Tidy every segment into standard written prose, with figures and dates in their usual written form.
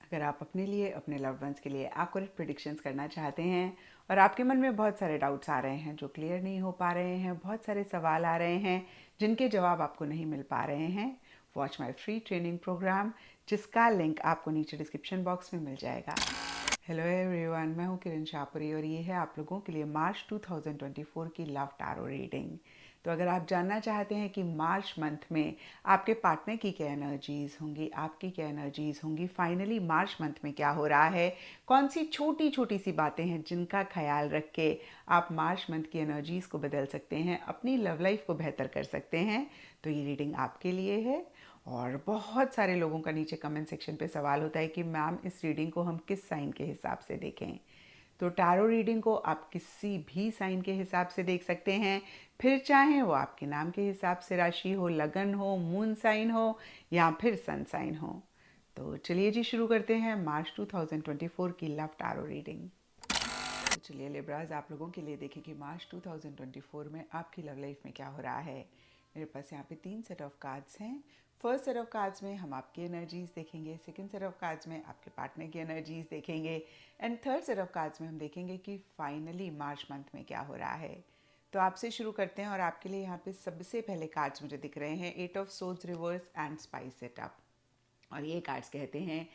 अगर आप अपने लिए, अपने लव्ड वंस के लिए एक्यूरेट प्रेडिक्शंस करना चाहते हैं और आपके मन में बहुत सारे डाउट्स आ रहे हैं जो क्लियर नहीं हो पा रहे हैं, बहुत सारे सवाल आ रहे हैं जिनके जवाब आपको नहीं मिल पा रहे हैं, watch my free training program, जिसका लिंक आपको नीचे डिस्क्रिप्शन बॉक्स में मिल जाएगा। हेलो एवरीवन, मैं हूँ किरण शाहपुरी और ये है आप लोगों के लिए मार्च 2024 की लव टैरो रीडिंग। तो अगर आप जानना चाहते हैं कि मार्च मंथ में आपके पार्टनर की क्या एनर्जीज़ होंगी, आपकी क्या एनर्जीज़ होंगी, फाइनली मार्च मंथ में क्या हो रहा है, कौन सी छोटी छोटी सी बातें हैं जिनका ख्याल रख के आप मार्च मंथ की एनर्जीज़ को बदल सकते हैं, अपनी लव लाइफ को बेहतर कर सकते हैं, तो ये रीडिंग आपके लिए है। और बहुत सारे लोगों का नीचे कमेंट सेक्शन पे सवाल होता है कि मैम इस रीडिंग को हम किस साइन के हिसाब से देखें। तो टैरो रीडिंग को आप किसी भी साइन के हिसाब से देख सकते हैं, फिर चाहे वो आपके नाम के हिसाब से राशि हो, लगन हो, मून साइन हो या फिर सन साइन हो। तो चलिए जी शुरू करते हैं मार्च 2024 की लव टैरो रीडिंग। तो चलिए लिब्राज, आप लोगों के लिए देखें कि मार्च 2024 में आपकी लव लाइफ में क्या हो रहा है। मेरे पास यहाँ पे 3 सेट ऑफ कार्ड्स हैं। फर्स्ट सेट ऑफ कार्ड्स में हम आपकी एनर्जीज देखेंगे, सेकंड सेट ऑफ कार्ड्स में आपके पार्टनर की एनर्जीज देखेंगे and third set of cards में हम देखेंगे कि फाइनली मार्च मंथ में क्या हो रहा है। तो आपसे शुरू करते हैं और आपके लिए यहाँ पे सबसे पहले कार्ड्स मुझे दिख रहे हैं 8 of swords reverse and spice setup. और ये कार्ड्स कहते हैं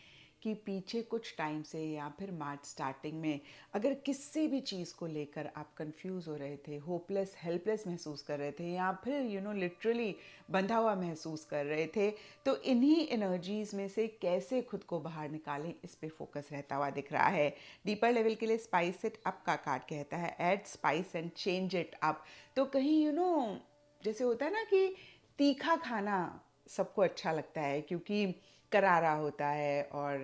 कि पीछे कुछ टाइम से या फिर मार्च स्टार्टिंग में अगर किसी भी चीज़ को लेकर आप कंफ्यूज हो रहे थे, होपलेस हेल्पलेस महसूस कर रहे थे या फिर लिटरली बंधा हुआ महसूस कर रहे थे, तो इन्हीं एनर्जीज में से कैसे खुद को बाहर निकालें, इस पे फोकस रहता हुआ दिख रहा है। डीपर लेवल के लिए स्पाइस इट अप का कार्ड कहता है add spice and change it up. तो कहीं जैसे होता है ना कि तीखा खाना सबको अच्छा लगता है क्योंकि करारा होता है और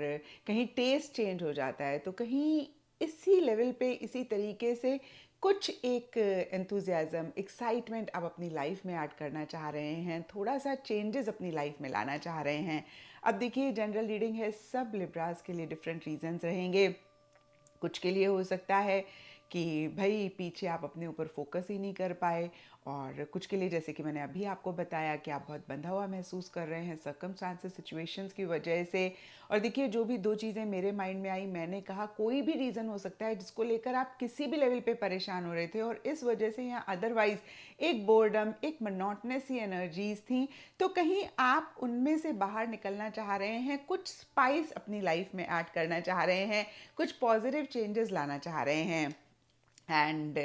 कहीं टेस्ट चेंज हो जाता है, तो कहीं इसी लेवल पे इसी तरीके से कुछ एक एंथुजियाज़म, एक्साइटमेंट आप अपनी लाइफ में ऐड करना चाह रहे हैं, थोड़ा सा चेंजेस अपनी लाइफ में लाना चाह रहे हैं। अब देखिए, जनरल रीडिंग है, सब लिब्रास के लिए डिफरेंट रीजंस रहेंगे। कुछ के लिए हो सकता है कि भाई पीछे आप अपने ऊपर फोकस ही नहीं कर पाए, और कुछ के लिए जैसे कि मैंने अभी आपको बताया कि आप बहुत बंधा हुआ महसूस कर रहे हैं सर्कमस्टांसेस, सिचुएशंस की वजह से। और देखिए, जो भी दो चीज़ें मेरे माइंड में आई, मैंने कहा कोई भी रीज़न हो सकता है जिसको लेकर आप किसी भी लेवल पे परेशान हो रहे थे और इस वजह से या अदरवाइज एक बोर्डम, एक मोनोटोनस सी एनर्जीज थी, तो कहीं आप उनमें से बाहर निकलना चाह रहे हैं, कुछ स्पाइस अपनी लाइफ में ऐड करना चाह रहे हैं, कुछ पॉजिटिव चेंजेस लाना चाह रहे हैं। एंड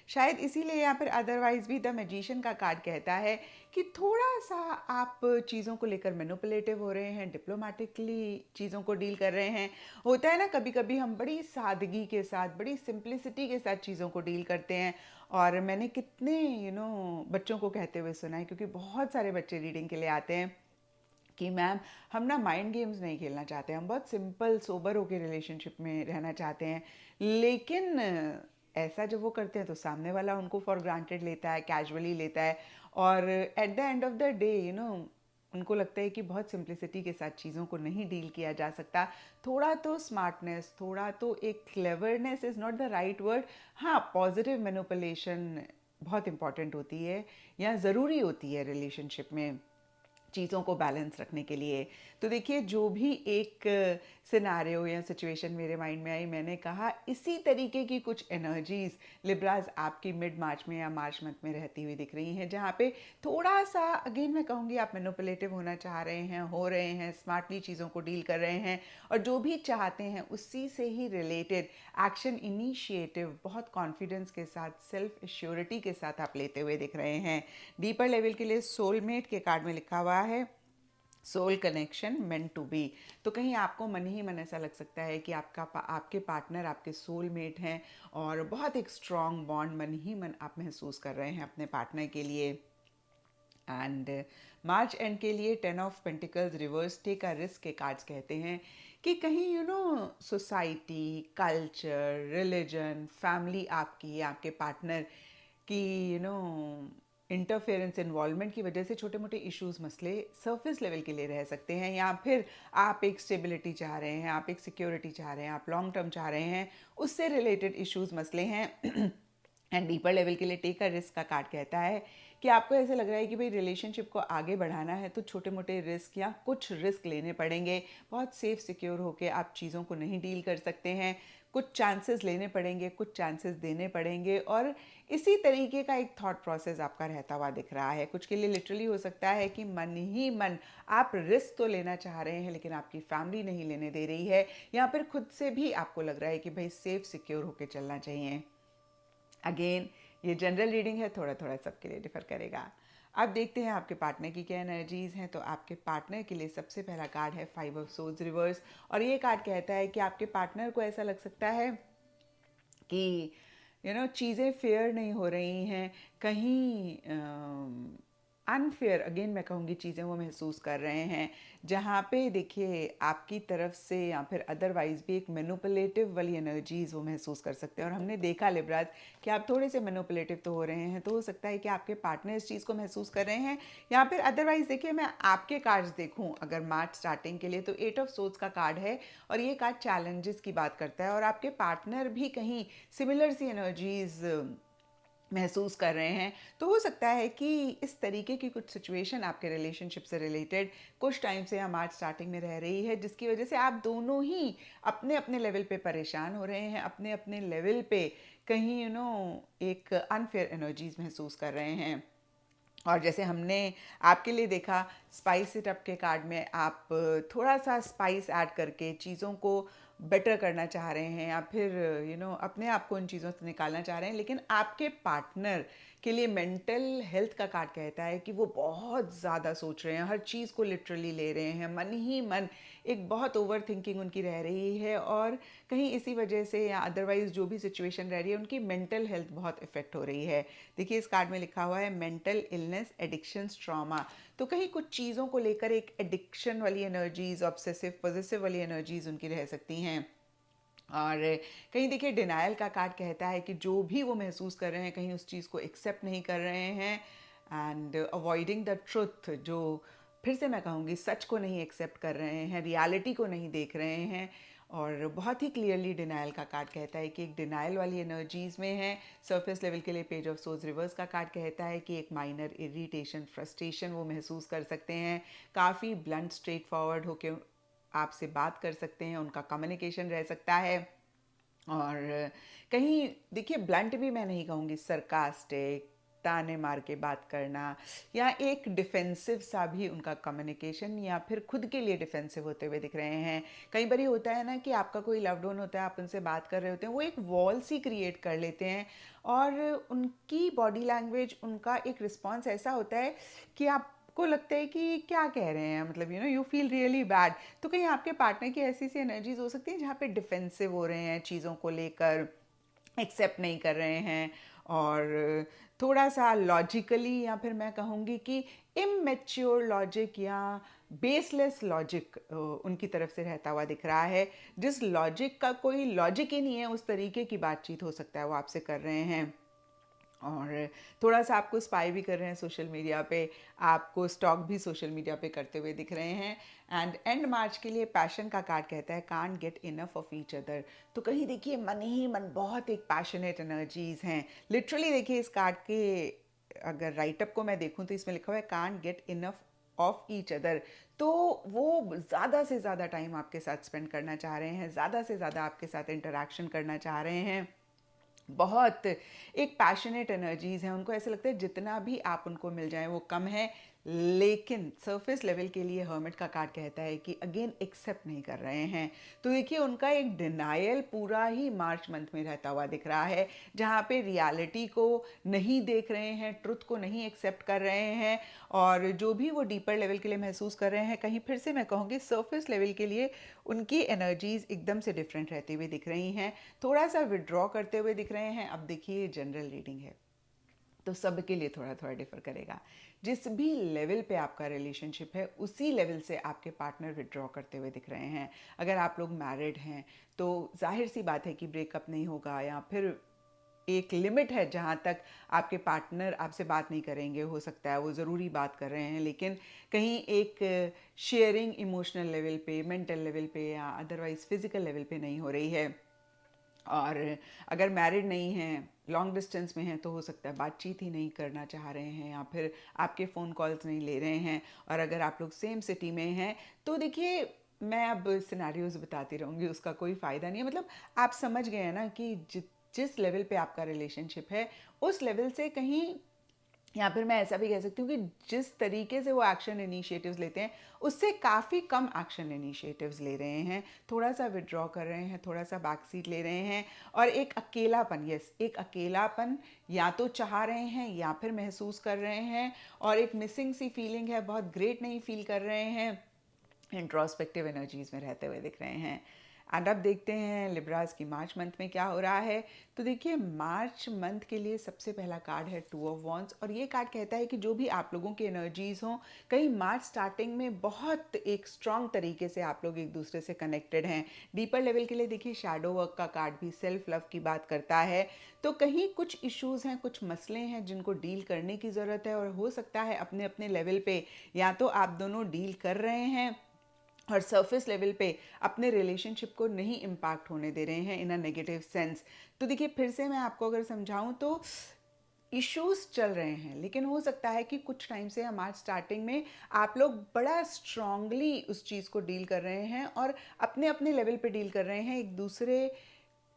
शायद इसीलिए या फिर अदरवाइज भी द मैजिशियन का कार्ड कहता है कि थोड़ा सा आप चीज़ों को लेकर मैनिपुलेटिव हो रहे हैं, डिप्लोमेटिकली चीज़ों को डील कर रहे हैं। होता है ना, कभी कभी हम बड़ी सादगी के साथ, बड़ी सिंप्लिसिटी के साथ चीज़ों को डील करते हैं। और मैंने कितने बच्चों को कहते हुए सुना है, क्योंकि बहुत सारे बच्चे रीडिंग के लिए आते हैं कि मैम हम ना माइंड गेम्स नहीं खेलना चाहते, हम बहुत सिंपल सोबर होकर रिलेशनशिप में रहना चाहते हैं। लेकिन ऐसा जब वो करते हैं तो सामने वाला उनको फॉर ग्रांटेड लेता है, कैजुअली लेता है, और at the end of the day उनको लगता है कि बहुत सिंप्लिसिटी के साथ चीज़ों को नहीं डील किया जा सकता। थोड़ा तो स्मार्टनेस, थोड़ा तो एक cleverness is not the right word, हाँ पॉजिटिव मैनिपुलेशन बहुत इंपॉर्टेंट होती है या ज़रूरी होती है रिलेशनशिप में चीज़ों को बैलेंस रखने के लिए। तो देखिए, जो भी एक सिनारियो या सिचुएशन मेरे माइंड में आई, मैंने कहा इसी तरीके की कुछ एनर्जीज लिब्राज आपकी मिड मार्च में या मार्च मंथ में रहती हुई दिख रही हैं, जहाँ पे थोड़ा सा अगेन मैं कहूँगी आप मैनिपुलेटिव होना चाह रहे हैं, हो रहे हैं, स्मार्टली चीज़ों को डील कर रहे हैं, और जो भी चाहते हैं उसी से ही रिलेटेड एक्शन इनिशिएटिव बहुत कॉन्फिडेंस के साथ, सेल्फ एश्योरिटी के साथ आप लेते हुए दिख रहे हैं। डीपर लेवल के लिए सोलमेट के कार्ड में लिखा हुआ है soul connection meant to be. तो कहीं आपको मन ही मन ऐसा लग सकता है कि आपके पार्टनर आपके सोलमेट हैं और बहुत एक स्ट्रॉन्ग बॉन्ड मन ही मन आप महसूस कर रहे हैं अपने पार्टनर के लिए। एंड मार्च एंड के लिए 10 of pentacles reversed, take a risk के कार्ड्स कहते हैं कि कहीं सोसाइटी, कल्चर, रिलीजन, फैमिली आपकी, आपके पार्टनर की इंटरफेरेंस, इन्वॉल्वमेंट की वजह से छोटे मोटे इश्यूज, मसले सरफेस लेवल के लिए रह सकते हैं, या फिर आप एक स्टेबिलिटी चाह रहे हैं, आप एक सिक्योरिटी चाह रहे हैं, आप लॉन्ग टर्म चाह रहे हैं, उससे रिलेटेड इश्यूज, मसले हैं एंड डीपर लेवल के लिए टेक अ रिस्क का कार्ड कहता है कि आपको ऐसा लग रहा है कि भाई रिलेशनशिप को आगे बढ़ाना है तो छोटे मोटे रिस्क या कुछ रिस्क लेने पड़ेंगे। बहुत सेफ सिक्योर होके आप चीज़ों को नहीं डील कर सकते हैं। कुछ चांसेस लेने पड़ेंगे, कुछ चांसेस देने पड़ेंगे, और इसी तरीके का एक थॉट प्रोसेस आपका रहता हुआ दिख रहा है। कुछ के लिए लिटरली हो सकता है कि मन ही मन आप रिस्क तो लेना चाह रहे हैं लेकिन आपकी फैमिली नहीं लेने दे रही है, या फिर खुद से भी आपको लग रहा है कि भाई सेफ सिक्योर होके चलना चाहिए। अगेन ये जनरल रीडिंग है, थोड़ा थोड़ा सबके लिए डिफर करेगा। अब देखते हैं आपके पार्टनर की क्या एनर्जीज हैं। तो आपके पार्टनर के लिए सबसे पहला कार्ड है 5 ऑफ सोर्ड्स रिवर्स, और ये कार्ड कहता है कि आपके पार्टनर को ऐसा लग सकता है कि चीज़ें फेयर नहीं हो रही हैं, कहीं अनफेयर, अगेन मैं कहूँगी, चीज़ें वो महसूस कर रहे हैं, जहाँ पे देखिए आपकी तरफ से या फिर अदरवाइज भी एक मैनिपुलेटिव वाली एनर्जीज वो महसूस कर सकते हैं। और हमने देखा लिब्राज कि आप थोड़े से मैनिपुलेटिव तो हो रहे हैं, तो हो सकता है कि आपके पार्टनर इस चीज़ को महसूस कर रहे हैं, या फिर अदरवाइज देखिए मैं आपके कार्ड्स देखूं अगर मार्च स्टार्टिंग के लिए, तो 8 ऑफ सोर्ड्स का कार्ड है, और ये कार्ड चैलेंजेस की बात करता है, और आपके पार्टनर भी कहीं सिमिलर सी एनर्जीज महसूस कर रहे हैं। तो हो सकता है कि इस तरीके की कुछ सिचुएशन आपके रिलेशनशिप से रिलेटेड कुछ टाइम से या मार्च स्टार्टिंग में रह रही है, जिसकी वजह से आप दोनों ही अपने अपने लेवल पे परेशान हो रहे हैं, अपने अपने लेवल पे कहीं एक अनफेयर एनर्जीज महसूस कर रहे हैं। और जैसे हमने आपके लिए देखा स्पाइस इट अप के कार्ड में, आप थोड़ा सा स्पाइस ऐड करके चीज़ों को बेटर करना चाह रहे हैं, या फिर अपने आप को उन चीज़ों से निकालना चाह रहे हैं। लेकिन आपके पार्टनर के लिए मेंटल हेल्थ का कार्ड कहता है कि वो बहुत ज़्यादा सोच रहे हैं, हर चीज़ को लिटरली ले रहे हैं, मन ही मन एक बहुत ओवर थिंकिंग उनकी रह रही है, और कहीं इसी वजह से या अदरवाइज जो भी सिचुएशन रह रही है उनकी मेंटल हेल्थ बहुत इफेक्ट हो रही है। देखिए इस कार्ड में लिखा हुआ है मेंटल इलनेस, एडिक्शंस, ट्रॉमा। तो कहीं कुछ चीज़ों को लेकर एक एडिक्शन वाली एनर्जीज, ऑब्सेसिव पॉजिटिव वाली एनर्जीज उनकी रह सकती हैं। और कहीं देखिए डिनायल का कार्ड कहता है कि जो भी वो महसूस कर रहे हैं कहीं उस चीज़ को एक्सेप्ट नहीं कर रहे हैं, एंड अवॉइडिंग द ट्रुथ, जो फिर से मैं कहूँगी सच को नहीं एक्सेप्ट कर रहे हैं, रियलिटी को नहीं देख रहे हैं। और बहुत ही क्लियरली डिनायल का कार्ड कहता है कि एक डिनायल वाली एनर्जीज में है। सरफेस लेवल के लिए पेज ऑफ सोर्ड्स रिवर्स का कार्ड कहता है कि एक माइनर इरिटेशन, फ्रस्ट्रेशन वो महसूस कर सकते हैं, काफ़ी ब्लंट, स्ट्रेट फॉरवर्ड होके आपसे बात कर सकते हैं, उनका कम्युनिकेशन रह सकता है। और कहीं देखिए ब्लंट भी मैं नहीं कहूँगी, सरकास्टिक, ताने मार के बात करना, या एक डिफेंसिव सा भी उनका कम्युनिकेशन, या फिर खुद के लिए डिफेंसिव होते हुए दिख रहे हैं। कई बार होता है ना कि आपका कोई लव्ड वन होता है, आप उनसे बात कर रहे होते हैं, वो एक वॉल सी क्रिएट कर लेते हैं, और उनकी बॉडी लैंग्वेज, उनका एक रिस्पॉन्स ऐसा होता है कि आपको लगता है कि क्या कह रहे हैं, मतलब यू फील रियली बैड। तो कहीं आपके पार्टनर की ऐसी सी एनर्जीज हो सकती है जहाँ पे डिफेंसिव हो रहे हैं, चीज़ों को लेकर एक्सेप्ट नहीं कर रहे हैं, और थोड़ा सा लॉजिकली, या फिर मैं कहूँगी कि इमेच्योर लॉजिक या बेसलेस लॉजिक उनकी तरफ से रहता हुआ दिख रहा है। जिस लॉजिक का कोई लॉजिक ही नहीं है, उस तरीके की बातचीत हो सकता है वो आपसे कर रहे हैं। और थोड़ा सा आपको स्पाई भी कर रहे हैं सोशल मीडिया पे, आपको स्टॉक भी सोशल मीडिया पे करते हुए दिख रहे हैं। एंड एंड मार्च के लिए पैशन का कार्ड कहता है can't get enough of each other. तो कहीं देखिए मन ही मन बहुत एक पैशनेट एनर्जीज हैं, लिटरली। देखिए इस कार्ड के अगर राइटअप को मैं देखूं तो इसमें लिखा हुआ है can't get enough of each other. तो वो ज़्यादा से ज़्यादा टाइम आपके साथ स्पेंड करना चाह रहे हैं, ज़्यादा से ज़्यादा आपके साथ इंटरेक्शन करना चाह रहे हैं। बहुत एक पैशनेट एनर्जीज हैं, उनको ऐसा लगता है जितना भी आप उनको मिल जाए वो कम है। लेकिन सरफेस लेवल के लिए हर्मिट का कार्ड कहता है कि अगेन एक्सेप्ट नहीं कर रहे हैं। तो देखिए उनका एक डिनायल पूरा ही मार्च मंथ में रहता हुआ दिख रहा है, जहाँ पे रियलिटी को नहीं देख रहे हैं, ट्रुथ को नहीं एक्सेप्ट कर रहे हैं, और जो भी वो डीपर लेवल के लिए महसूस कर रहे हैं, कहीं फिर से मैं कहूँगी सरफेस लेवल के लिए उनकी एनर्जीज एकदम से डिफरेंट रहती हुई दिख रही हैं, थोड़ा सा विड्रॉ करते हुए दिख रहे हैं। अब देखिए जनरल रीडिंग है तो सबके लिए थोड़ा थोड़ा डिफर करेगा। जिस भी लेवल पे आपका रिलेशनशिप है उसी लेवल से आपके पार्टनर विड्रॉ करते हुए दिख रहे हैं। अगर आप लोग मैरिड हैं तो जाहिर सी बात है कि ब्रेकअप नहीं होगा, या फिर एक लिमिट है जहाँ तक आपके पार्टनर आपसे बात नहीं करेंगे। हो सकता है वो ज़रूरी बात कर रहे हैं, लेकिन कहीं एक शेयरिंग इमोशनल लेवल पे, मेंटल लेवल पे, या अदरवाइज फिजिकल लेवल पे नहीं हो रही है। और अगर मैरिड नहीं हैं लॉन्ग डिस्टेंस में हैं तो हो सकता है बातचीत ही नहीं करना चाह रहे हैं, या फिर आपके फ़ोन कॉल्स नहीं ले रहे हैं। और अगर आप लोग सेम सिटी में हैं तो देखिए, मैं अब सिनेरियोज बताती रहूँगी, उसका कोई फ़ायदा नहीं है। मतलब आप समझ गए हैं ना कि जिस लेवल पे आपका रिलेशनशिप है, उस लेवल से कहीं, या फिर मैं ऐसा भी कह सकती हूँ कि जिस तरीके से वो एक्शन इनिशिएटिव्स लेते हैं, उससे काफ़ी कम एक्शन इनिशिएटिव्स ले रहे हैं। थोड़ा सा विड्रॉ कर रहे हैं, थोड़ा सा बैक सीट ले रहे हैं, और एक अकेलापन, यस, एक अकेलापन या तो चाह रहे हैं या फिर महसूस कर रहे हैं, और एक मिसिंग सी फीलिंग है, बहुत ग्रेट नहीं फील कर रहे हैं, इंट्रोस्पेक्टिव एनर्जीज में रहते हुए दिख रहे हैं। एंड अब देखते हैं लिब्रास की मार्च मंथ में क्या हो रहा है। तो देखिए, मार्च मंथ के लिए सबसे पहला कार्ड है 2 ऑफ वॉन्ड्स, और ये कार्ड कहता है कि जो भी आप लोगों की एनर्जीज हों, कहीं मार्च स्टार्टिंग में बहुत एक स्ट्रांग तरीके से आप लोग एक दूसरे से कनेक्टेड हैं। डीपर लेवल के लिए देखिए, शैडो वर्क का कार्ड भी सेल्फ लव की बात करता है। तो कहीं कुछ इश्यूज हैं, कुछ मसले हैं जिनको डील करने की ज़रूरत है, और हो सकता है अपने अपने लेवल पे या तो आप दोनों डील कर रहे हैं और सरफेस लेवल पे अपने रिलेशनशिप को नहीं इम्पैक्ट होने दे रहे हैं इन अ नेगेटिव सेंस। तो देखिए, फिर से मैं आपको अगर समझाऊं तो इश्यूज चल रहे हैं, लेकिन हो सकता है कि कुछ टाइम से हमारे स्टार्टिंग में आप लोग बड़ा स्ट्रांगली उस चीज़ को डील कर रहे हैं, और अपने अपने लेवल पे डील कर रहे हैं, एक दूसरे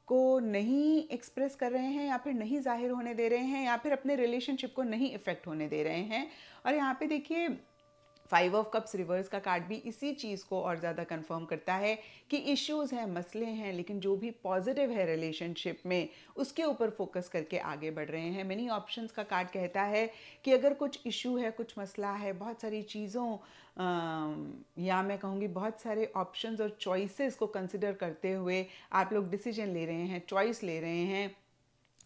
को नहीं एक्सप्रेस कर रहे हैं, या फिर नहीं जाहिर होने दे रहे हैं, या फिर अपने रिलेशनशिप को नहीं इफेक्ट होने दे रहे हैं। और यहाँ पे देखिए, 5 ऑफ कप्स रिवर्स का कार्ड भी इसी चीज़ को और ज़्यादा कंफर्म करता है कि इश्यूज हैं, मसले हैं, लेकिन जो भी पॉजिटिव है रिलेशनशिप में, उसके ऊपर फोकस करके आगे बढ़ रहे हैं। मेनी ऑप्शंस का कार्ड कहता है कि अगर कुछ इशू है, कुछ मसला है, बहुत सारी चीज़ों या मैं कहूँगी बहुत सारे ऑप्शंस और चॉइसेस को कंसिडर करते हुए आप लोग डिसीजन ले रहे हैं, चॉइस ले रहे हैं।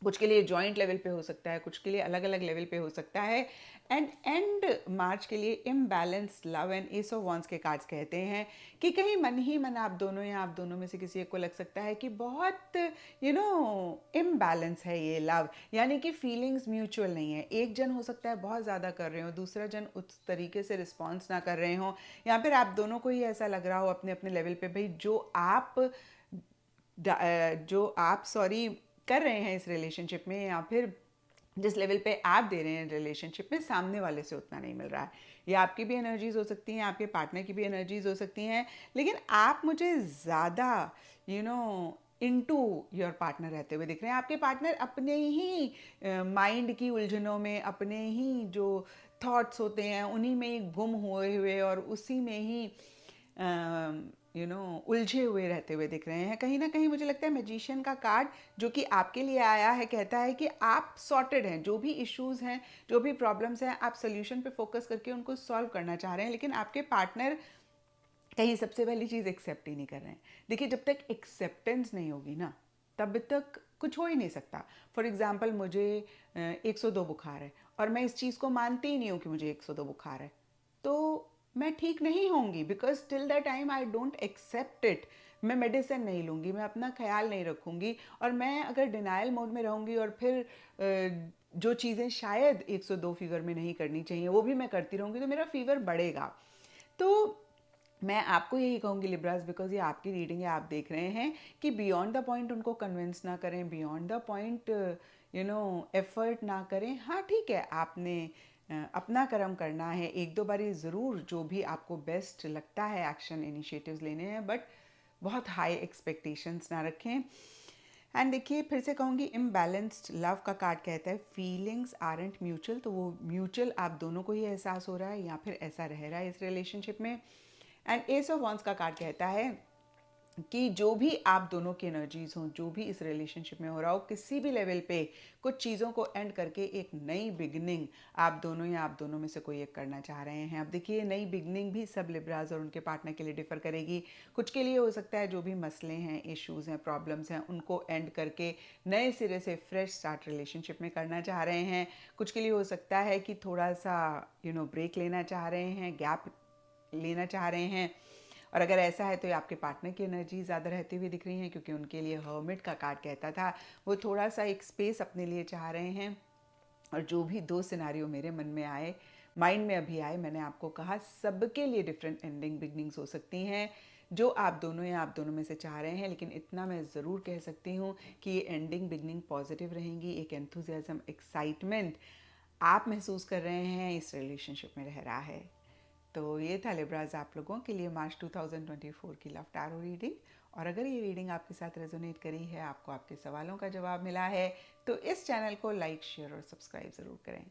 कुछ के लिए जॉइंट लेवल पे हो सकता है, कुछ के लिए अलग अलग लेवल पे हो सकता है। एंड मार्च के लिए imbalanced love and S of wands के कार्ड्स कहते हैं कि कहीं मन ही मन आप दोनों या आप दोनों में से किसी एक को लग सकता है कि बहुत इम्बैलेंस है ये लव, यानी कि फीलिंग्स म्यूचुअल नहीं है। एक जन हो सकता है बहुत ज़्यादा कर रहे हो, दूसरा जन उस तरीके से रिस्पॉन्स ना कर रहे हो, या फिर आप दोनों को ही ऐसा लग रहा हो अपने अपने लेवल पे, भाई जो आप सॉरी कर रहे हैं इस रिलेशनशिप में, या फिर जिस लेवल पे आप दे रहे हैं रिलेशनशिप में, सामने वाले से उतना नहीं मिल रहा है। ये आपकी भी एनर्जीज हो सकती हैं, आपके पार्टनर की भी एनर्जीज हो सकती हैं, लेकिन आप मुझे ज़्यादा इनटू योर पार्टनर रहते हुए दिख रहे हैं। आपके पार्टनर अपने ही माइंड की उलझनों में, अपने ही जो थॉट्स होते हैं उन्हीं में ही गुम हुए हुए, और उसी में ही उलझे हुए रहते हुए दिख रहे हैं। कहीं ना कहीं मुझे लगता है मैजिशियन का कार्ड जो कि आपके लिए आया है, कहता है कि आप सॉर्टेड हैं, जो भी इश्यूज हैं, जो भी प्रॉब्लम्स हैं, आप सोल्यूशन पे फोकस करके उनको सॉल्व करना चाह रहे हैं, लेकिन आपके पार्टनर कहीं सबसे पहली चीज़ एक्सेप्ट ही नहीं कर रहे हैं। देखिए, जब तक एक्सेप्टेंस नहीं होगी ना, तब तक कुछ हो ही नहीं सकता। फॉर एग्जाम्पल, मुझे 102 बुखार है, और मैं इस चीज़ को मानती ही नहीं हूँ कि मुझे 102 बुखार है, तो मैं ठीक नहीं होंगी, because till the time I don't accept it, मैं मेडिसिन नहीं लूँगी, मैं अपना ख्याल नहीं रखूँगी, और मैं अगर डिनाइल मोड में रहूँगी और फिर जो चीज़ें शायद 102 फीवर में नहीं करनी चाहिए वो भी मैं करती रहूँगी, तो मेरा फीवर बढ़ेगा। तो मैं आपको यही कहूँगी लिब्रास, बिकॉज ये आपकी रीडिंग है, आप देख रहे हैं कि बियॉन्ड द पॉइंट उनको कन्विंस ना करें, बियॉन्ड द पॉइंट एफर्ट ना करें। हाँ ठीक है, आपने अपना कर्म करना है, एक दो बारी ज़रूर जो भी आपको बेस्ट लगता है एक्शन इनिशिएटिव्स लेने हैं, बट बहुत हाई एक्सपेक्टेशंस ना रखें। एंड देखिए, फिर से कहूँगी, इम्बैलेंस्ड लव का कार्ड कहता है फीलिंग्स आरंट म्यूचुअल, तो वो म्यूचुअल आप दोनों को ही एहसास हो रहा है, या फिर ऐसा रह रहा है इस रिलेशनशिप में। एंड एस ऑफ वॉन्ड्स का कार्ड कहता है कि जो भी आप दोनों की एनर्जीज हों, जो भी इस रिलेशनशिप में हो रहा हो, किसी भी लेवल पे कुछ चीज़ों को एंड करके एक नई बिगनिंग आप दोनों या आप दोनों में से कोई एक करना चाह रहे हैं। अब देखिए, नई बिगनिंग भी सब लिब्राज और उनके पार्टनर के लिए डिफर करेगी। कुछ के लिए हो सकता है जो भी मसले हैं, इश्यूज हैं, प्रॉब्लम्स हैं, उनको एंड करके नए सिरे से फ्रेश स्टार्ट रिलेशनशिप में करना चाह रहे हैं। कुछ के लिए हो सकता है कि थोड़ा सा ब्रेक लेना चाह रहे हैं, गैप लेना चाह रहे हैं। और अगर ऐसा है तो ये आपके पार्टनर की एनर्जी ज़्यादा रहती हुई दिख रही है, क्योंकि उनके लिए हर्मिट का कार्ड कहता था वो थोड़ा सा एक स्पेस अपने लिए चाह रहे हैं। और जो भी दो सिनारियो मेरे मन में आए, माइंड में अभी आए, मैंने आपको कहा सबके लिए डिफरेंट एंडिंग बिगनिंग्स हो सकती हैं। जो आप दोनों या आप दोनों में से चाह रहे हैं। लेकिन इतना मैं ज़रूर कह सकती हूँ कि ये एंडिंग बिगनिंग पॉजिटिव रहेंगी। एक एंथुजियाज्म, एक्साइटमेंट आप महसूस कर रहे हैं इस रिलेशनशिप में रह रहा है। तो ये था लिब्राज आप लोगों के लिए मार्च 2024 की लव टैरो रीडिंग। और अगर ये रीडिंग आपके साथ रेजोनेट करी है, आपको आपके सवालों का जवाब मिला है, तो इस चैनल को लाइक, शेयर और सब्सक्राइब ज़रूर करें।